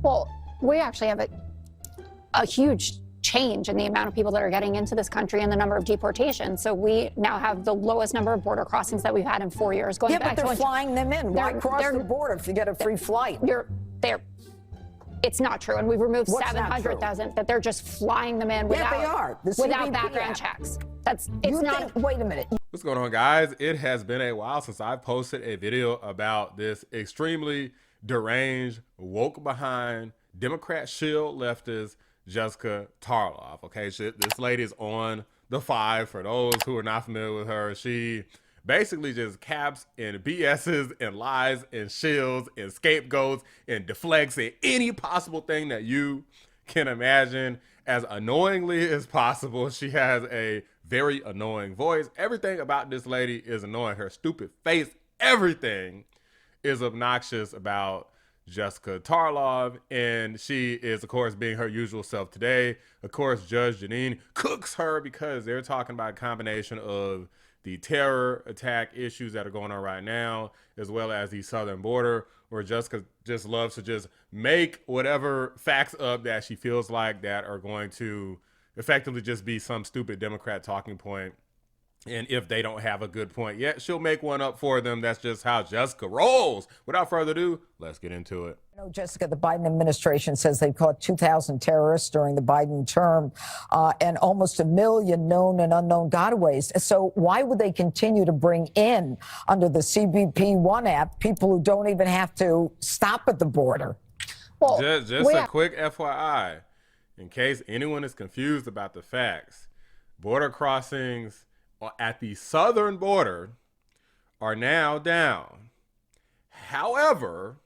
Well, we actually have a huge change in the amount of people that are getting into this country and the number of deportations. So we now have the lowest number of border crossings that we've had in 4 years. Going back but they're flying them in. Why cross the border if you get a free flight? It's not true, and we've removed 700,000. That they're just flying them in without background checks. Wait a minute. What's going on, guys? It has been a while since I posted a video about this extremely deranged, woke behind, Democrat shield leftist Jessica Tarlov. Okay, this lady's on The Five. For those who are not familiar with her, she basically just caps and BS's and lies and shields and scapegoats and deflects in any possible thing that you can imagine as annoyingly as possible. She has a very annoying voice. Everything about this lady is annoying. Her stupid face, everything is obnoxious about Jessica Tarlov, and she is, of course, being her usual self today. Of course, Judge Jeanine cooks her because they're talking about a combination of the terror attack issues that are going on right now, as well as the southern border, where Jessica just loves to just make whatever facts up that she feels like that are going to effectively just be some stupid Democrat talking point. And if they don't have a good point yet, she'll make one up for them. That's just how Jessica rolls. Without further ado, let's get into it. You know, Jessica, the Biden administration says they caught 2,000 terrorists during the Biden term and almost 1 million known and unknown gotaways. So why would they continue to bring in, under the CBP One app, people who don't even have to stop at the border? Well, just a quick FYI, in case anyone is confused about the facts, border crossings at the southern border are now down. However,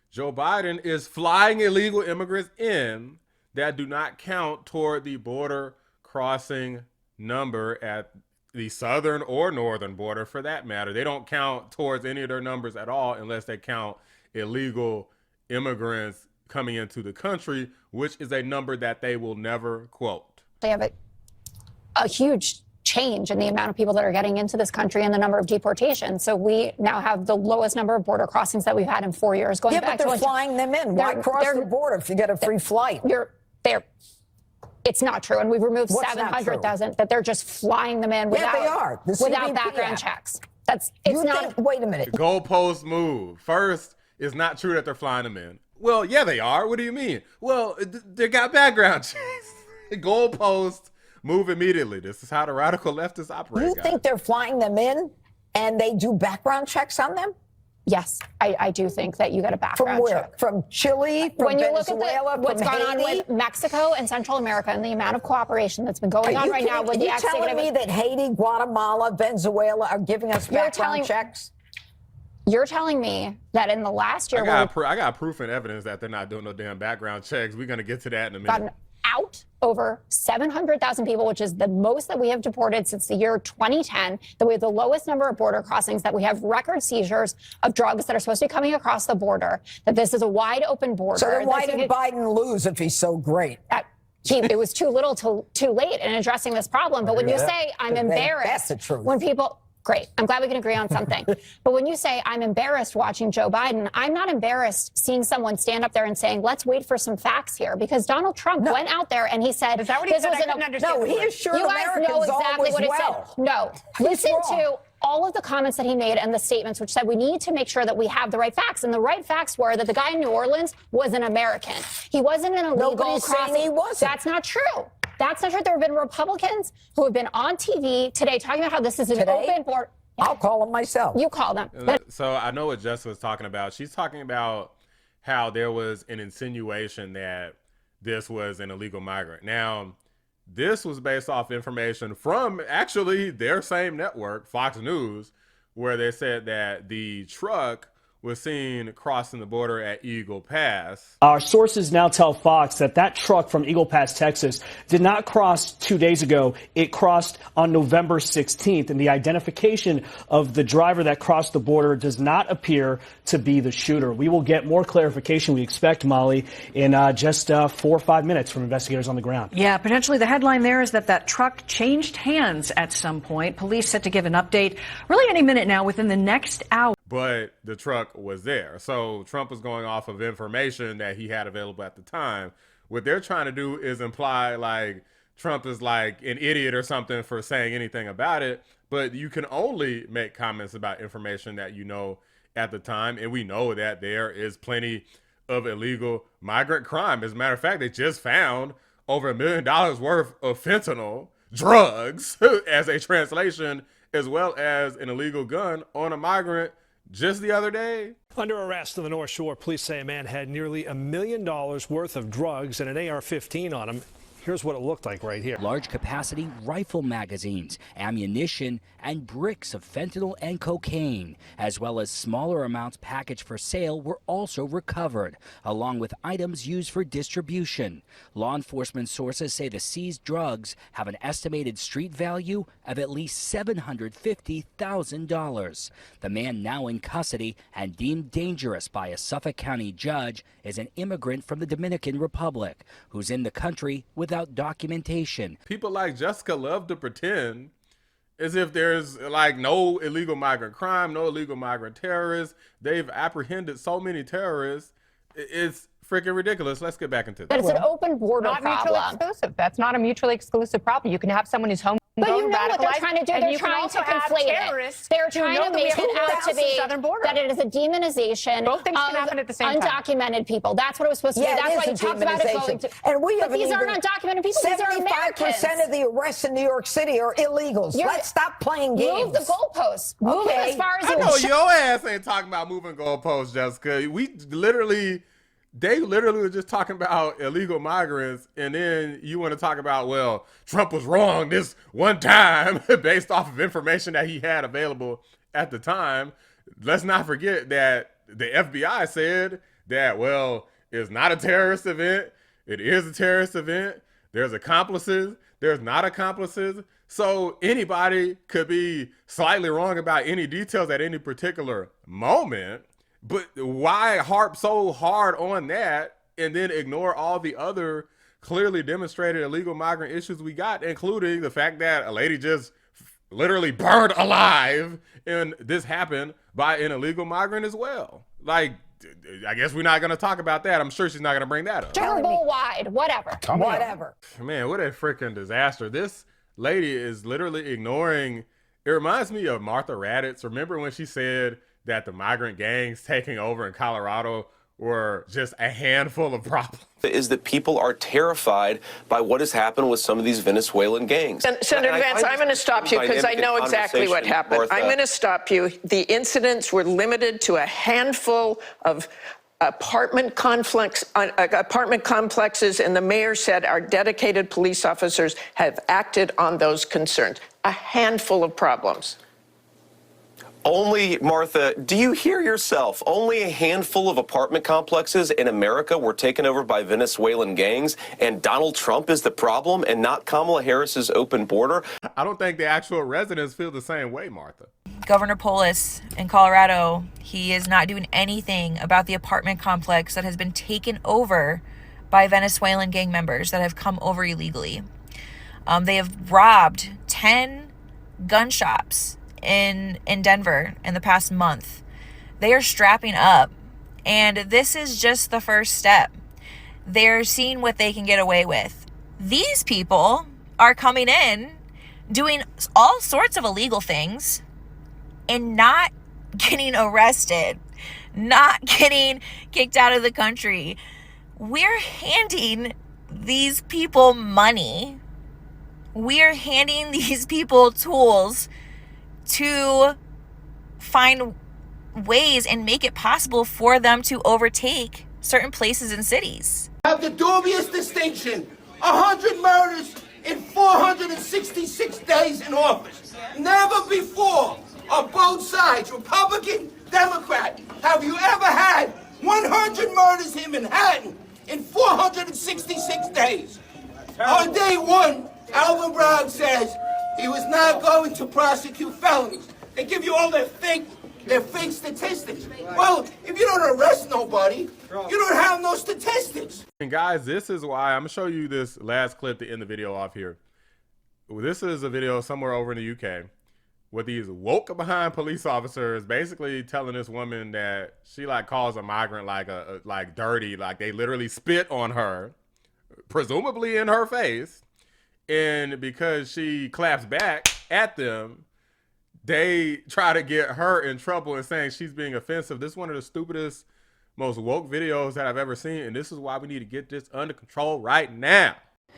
Joe Biden is flying illegal immigrants in that do not count toward the border crossing number at the southern or northern border, for that matter. They don't count towards any of their numbers at all unless they count illegal immigrants coming into the country, which is a number that they will never quote. They have a huge change in the amount of people that are getting into this country and the number of deportations. So we now have the lowest number of border crossings that we've had in 4 years. Going back but they're flying them in. Why cross the border if you get a free flight? It's not true, and we've removed 700,000. That they're just flying them in without background checks. Wait a minute. The goalpost move. First, it's not true that they're flying them in. Well, yeah, they are. What do you mean? Well, they got background checks. Goalpost move immediately. This is how the radical leftists operate. You think they're flying them in and they do background checks on them? Yes, I do think that you get a background check. From Chile, from when you Venezuela, look at what's gone on with Mexico and Central America and the amount of cooperation that's been going on right now with the executive. Are you telling me that Haiti, Guatemala, Venezuela are giving us background checks? You're telling me that in the last year... I got proof and evidence that they're not doing no damn background checks. We're going to get to that in a minute. Out over 700,000 people, which is the most that we have deported since the year 2010, that we have the lowest number of border crossings, that we have record seizures of drugs that are supposed to be coming across the border, that this is a wide open border. So then why did Biden lose if he's so great? It was too little too late in addressing this problem. But when you say I'm embarrassed, that's the truth. When people... Great. I'm glad we can agree on something. But when you say I'm embarrassed watching Joe Biden, I'm not embarrassed seeing someone stand up there and saying, let's wait for some facts here. Because Donald Trump went out there and he said, is that what he said? I couldn't understand. No, he assured Americans know exactly what he said. No. Listen to all of the comments that he made and the statements which said we need to make sure that we have the right facts. And the right facts were that the guy in New Orleans was an American. He wasn't an illegal crossing. Saying he wasn't. That's not true. That's not true. There have been Republicans who have been on TV today talking about how this is an open border. I'll call them myself. You call them. So I know what Jessica was talking about. She's talking about how there was an insinuation that this was an illegal migrant. Now, this was based off information from actually their same network, Fox News, where they said that the truck was seen crossing the border at Eagle Pass. Our sources now tell Fox that that truck from Eagle Pass, Texas, did not cross 2 days ago. It crossed on November 16th, and the identification of the driver that crossed the border does not appear to be the shooter. We will get more clarification, we expect, Molly, in just 4 or 5 minutes from investigators on the ground. Yeah, potentially the headline there is that truck changed hands at some point. Police set to give an update really any minute now within the next hour. but the truck was there. So Trump was going off of information that he had available at the time. What they're trying to do is imply like Trump is like an idiot or something for saying anything about it, but you can only make comments about information that you know at the time, and we know that there is plenty of illegal migrant crime. As a matter of fact, they just found over $1 million worth of fentanyl drugs as a translation, as well as an illegal gun on a migrant just the other day. Under arrest on the North Shore, police say a man had nearly $1 million worth of drugs and an AR-15 on him. Here's what it looked like right here. Large capacity rifle magazines, ammunition, and bricks of fentanyl and cocaine, as well as smaller amounts packaged for sale, were also recovered, along with items used for distribution. Law enforcement sources say the seized drugs have an estimated street value of at least $750,000. The man, now in custody and deemed dangerous by a Suffolk County judge, is an immigrant from the Dominican Republic who's in the country without documentation. People like Jessica love to pretend as if there's like no illegal migrant crime, no illegal migrant terrorists. They've apprehended so many terrorists. It's freaking ridiculous. Let's get back into this. But it's an open border Not problem. mutually exclusive. That's not a mutually exclusive problem. You can have someone who's home. But you know what they're trying to do? They're trying to conflate it. They're trying to make it out to be that it is a demonization Both things can of happen at the same time. undocumented people. That's what it was supposed to be. That's why you talked about it going to. And we but these aren't undocumented people. These are Americans. 75% of the arrests in New York City are illegals. Let's stop playing games. Move the goalposts. Move it as far as you I know want. your ass ain't talking about moving goalposts, Jessica. They literally were just talking about illegal migrants, and then you want to talk about, well, Trump was wrong this one time based off of information that he had available at the time. Let's not forget that the FBI said that, well, it's not a terrorist event. It is a terrorist event. There's accomplices. There's not accomplices. So anybody could be slightly wrong about any details at any particular moment. But why harp so hard on that and then ignore all the other clearly demonstrated illegal migrant issues we got, including the fact that a lady just literally burned alive, and this happened by an illegal migrant as well? Like, I guess we're not going to talk about that. I'm sure she's not going to bring that up. Super Bowl wide, whatever. Whatever. Man, what a freaking disaster. This lady is literally ignoring. It reminds me of Martha Raddatz. Remember when she said that the migrant gangs taking over in Colorado were just a handful of problems? Is that people are terrified by what has happened with some of these Venezuelan gangs. Senator Vance, I'm going to stop you because I know exactly what happened. Martha. I'm going to stop you. The incidents were limited to a handful of apartment complexes, and the mayor said our dedicated police officers have acted on those concerns. A handful of problems. Only, Martha, do you hear yourself? Only a handful of apartment complexes in America were taken over by Venezuelan gangs, and Donald Trump is the problem and not Kamala Harris's open border? I don't think the actual residents feel the same way, Martha. Governor Polis in Colorado, he is not doing anything about the apartment complex that has been taken over by Venezuelan gang members that have come over illegally. They have robbed 10 gun shops in Denver in the past month. They are strapping up, and this is just the first step. They're seeing what they can get away with. These people are coming in, doing all sorts of illegal things, and not getting arrested, not getting kicked out of the country. We're handing these people money. We're handing these people tools to find ways and make it possible for them to overtake certain places and cities. Have the dubious distinction, 100 murders in 466 days in office. Never before on both sides, Republican, Democrat, have you ever had 100 murders in Manhattan in 466 days. On day one, Alvin Bragg says he was not going to prosecute felonies. They give you all their fake statistics. Well, if you don't arrest nobody, you don't have no statistics. And guys, this is why I'm gonna show you this last clip to end the video off here. This is a video somewhere over in the UK with these woke behind police officers basically telling this woman that she like calls a migrant like dirty, like they literally spit on her, presumably in her face, and because she claps back at them, they try to get her in trouble and saying she's being offensive. This is one of the stupidest, most woke videos that I've ever seen, and this is why we need to get this under control right now.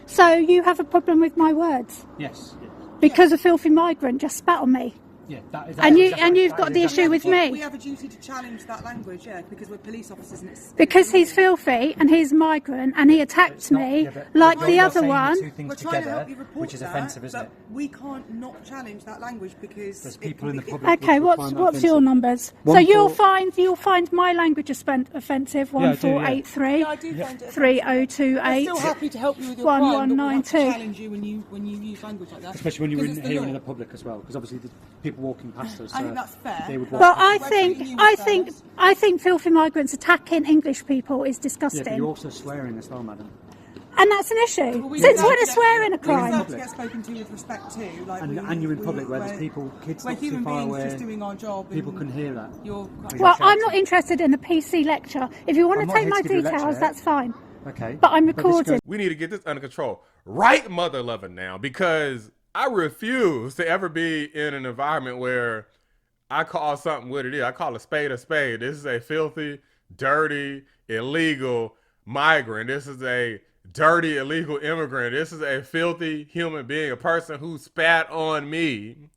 So you have a problem with my words? Yes. Because a filthy migrant just spat on me? Yeah, and you've got the issue with me? We have a duty to challenge that language, yeah, because we're police officers and it's... Because he's filthy and he's a migrant and he attacked me like the other one. We're trying to help you report which is offensive, isn't it? We can't not challenge that language because... There's people in the public... Okay, what's your numbers? So you'll find my language offensive, 1483 Yeah, I do find it 3028 I'm still happy to help you with your crime, but we have to 1192. challenge you when you use language like that. Especially when you're hearing in the public as well, because obviously the people walking past us. I think that's fair. They would Well, I think filthy migrants attacking English people is disgusting. Yeah, but you're also swearing as well, madam. And that's an issue. Since when is swearing a crime? We have to get spoken to with respect too. Like and you're in public where there's people, kids not too far away. Just doing our job. People can hear that. Well, I'm not interested in a PC lecture. If you want to take my details, that's fine. Okay. But I'm recording. We need to get this under control. Right, mother loving now, because I refuse to ever be in an environment where I call something what it is. I call a spade a spade. This is a filthy, dirty, illegal migrant. This is a dirty, illegal immigrant. This is a filthy human being, a person who spat on me.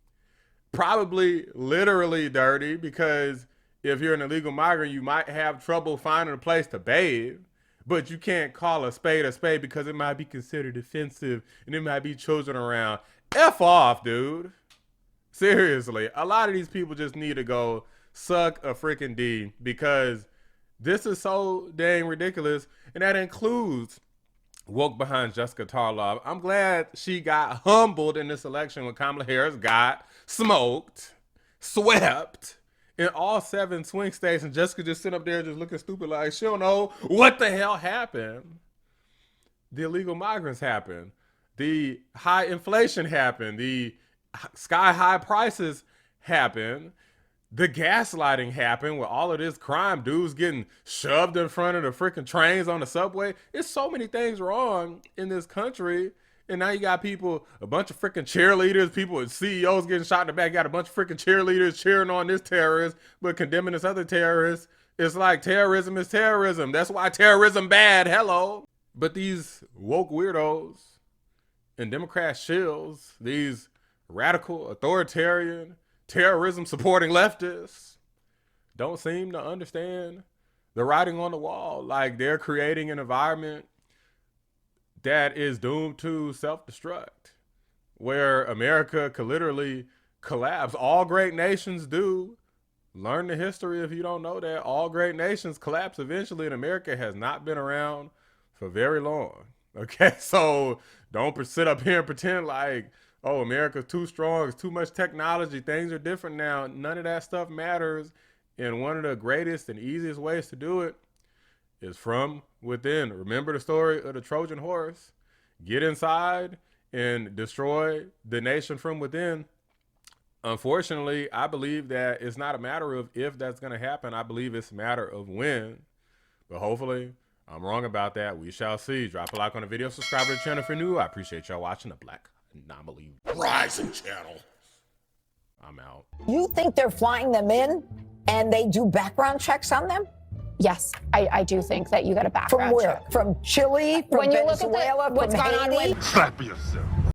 Probably literally dirty, because if you're an illegal migrant, you might have trouble finding a place to bathe. But you can't call a spade because it might be considered offensive and there might be children around. F off, dude. Seriously, a lot of these people just need to go suck a freaking D, because this is so dang ridiculous. And that includes woke behind Jessica Tarlov. I'm glad she got humbled in this election when Kamala Harris got smoked, swept in all 7 swing states, and Jessica just sitting up there just looking stupid like she don't know what the hell happened. The illegal migrants happened. The high inflation happened. The sky high prices happened. The gaslighting happened with all of this crime, dudes getting shoved in front of the freaking trains on the subway. There's so many things wrong in this country. And now you got people, a bunch of freaking cheerleaders, people with CEOs getting shot in the back. You got a bunch of freaking cheerleaders cheering on this terrorist, but condemning this other terrorist. It's like terrorism is terrorism. That's why terrorism bad. Hello. But these woke weirdos and Democrat shills, these radical, authoritarian, terrorism supporting leftists, don't seem to understand the writing on the wall. Like they're creating an environment that is doomed to self-destruct, where America could literally collapse. All great nations do. Learn the history if you don't know that. All great nations collapse eventually, and America has not been around for very long. Okay, so don't sit up here and pretend like, oh, America's too strong, it's too much technology, things are different now. None of that stuff matters, and one of the greatest and easiest ways to do it is from within. Remember the story of the Trojan horse. Get inside and destroy the nation from within. Unfortunately, I believe that it's not a matter of if that's going to happen. I believe it's a matter of when. But hopefully, I'm wrong about that. We shall see. Drop a like on the video. Subscribe to the channel if you're new. I appreciate y'all watching the Black Anomaly Rising channel. I'm out. You think they're flying them in and they do background checks on them? Yes, I do think that you got a background From where? check. From Chile? From When you Venezuela? look at what's from gone on Haiti? with Slap yourself.